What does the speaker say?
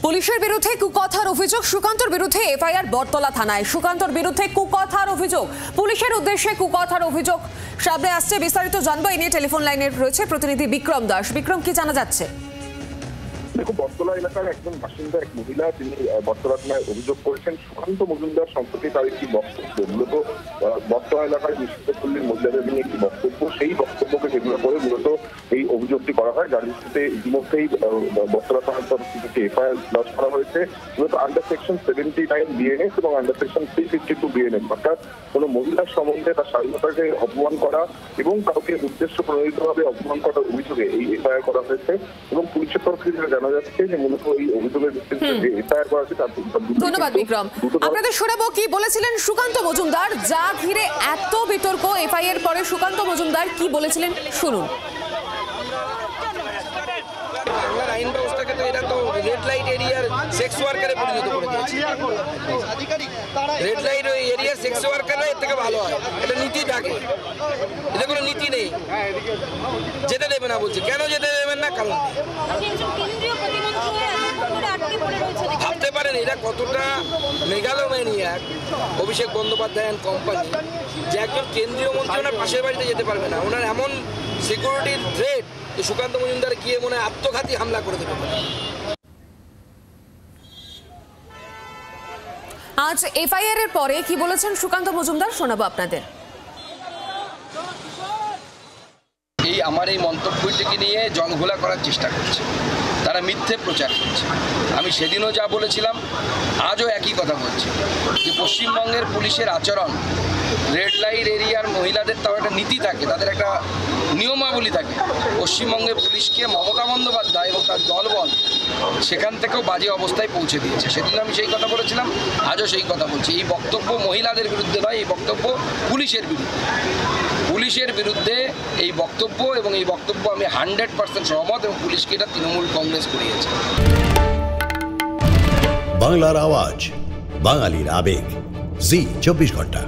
পুলিশের বিরুদ্ধে কুকথার অভিযোগ, সুকান্তর বিরুদ্ধে এফআইআর বটতলা থানায়। সুকান্তর বিরুদ্ধে কুকথার অভিযোগ, পুলিশের উদ্দেশ্যে কুকথার অভিযোগ সামনে আসছে। বিস্তারিত জানবো, এই নিয়ে টেলিফোন লাইনে রয়েছে প্রতিনিধি বিক্রম দাস। বিক্রম, কি জানা যাচ্ছে? দেখো, বটতলা এলাকার একজন বাসিন্দা, এক মহিলা, তিনি বটতলা থানায় অভিযোগ করেছেন সুকান্ত মজুমদার সম্পর্কে তার একটি বক্তব্য, মূলত বটতলা এলাকায় নিষিদ্ধপল্লীর মহিলাদের নিয়ে একটি বক্তব্য, সেই বক্তব্যকে কেন্দ্র করে মূলত এই অভিযোগটি করা হয়, যার ভিত্তিতে ইতিমধ্যেই বটতলা থানার তরফ থেকে এফআইআর লঞ্চ করা হয়েছে। মূলত আন্ডার সেকশন 79 বিএনএস এবং আন্ডার সেকশন 352 বিএনএস, অর্থাৎ কোনো মহিলার সম্বন্ধে তার স্বাধীনতাকে অপমান করা এবং কাউকে উদ্দেশ্য প্রণোদিতভাবে অপমান করার অভিযোগে এই এফআইআর করা হয়েছে। এবং পুলিশের তরফ থেকে জানা যাচ্ছে যে মূলত এই অভিযোগের ভিত্তিতে যে এফআইআর করা হয়েছে তার। ধন্যবাদ বিক্রম। আপনাদের শোনাবো কি বলেছিলেন সুকান্ত মজুমদার, যা ঘিরে এত বিতর্ক। এফআইআর পরে সুকান্ত মজুমদার কি বলেছিলেন, শুনুন। বাংলার আইন ব্যবস্থাকে তো এরা তো রেড লাইট এরিয়ার সেক্স ওয়ার্কারে পরিণত করে দিয়েছে। রেড লাইট এরিয়ার সেক্স ওয়ার্কাররা এর থেকে ভালো হয়, এটা নীতি থাকে। এতে কোনো নীতি নেই, যেতে দেবে না বলছে। কেন যেতে দেবেন না? কারণ ভাবতে পারেন এরা কতটা megalomaniac. Abhishek Bandyopadhyay and company, যে একজন কেন্দ্রীয় মন্ত্রী ওনার পাশের বাড়িতে যেতে পারবে না, ওনার এমন সিকিউরিটির থ্রেট যে সুকান্ত মজুমদার গিয়ে মনে হয় আত্মঘাতী হামলা করে দেবে। আজ এফআইআর এর পরে কি বলেছেন সুকান্ত মজুমদার, শোনাবো আপনাদের। এই আমার এই মন্তব্যটিকে নিয়ে জলঘোলা করার চেষ্টা করছে, তারা মিথ্যে প্রচার করছে। আমি সেদিনও যা বলেছিলাম, আজও একই কথা বলছি, যে পশ্চিমবঙ্গের পুলিশের আচরণ, রেড লাইট এরিয়ার মহিলাদের তাও একটা নীতি থাকে, তাদের একটা নিয়মাবলী থাকে। পশ্চিমবঙ্গের পুলিশকে মমতা বন্দ্যোপাধ্যায় এবং তার দলবল সেখান থেকেও বাজে অবস্থায় পৌঁছে দিয়েছে। সেদিন আমি সেই কথা বলেছিলাম, আজও সেই কথা বলছি। এই বক্তব্য মহিলাদের বিরুদ্ধে নয়, এই বক্তব্য পুলিশের বিরুদ্ধে। পুলিশের বিরুদ্ধে এই বক্তব্য, এবং এই বক্তব্য আমি 100% সহমত, এবং পুলিশকে এটা তৃণমূল কংগ্রেস করিয়েছে। বাংলার আওয়াজ, বাঙালির আবেগ, জি 24 ঘন্টা।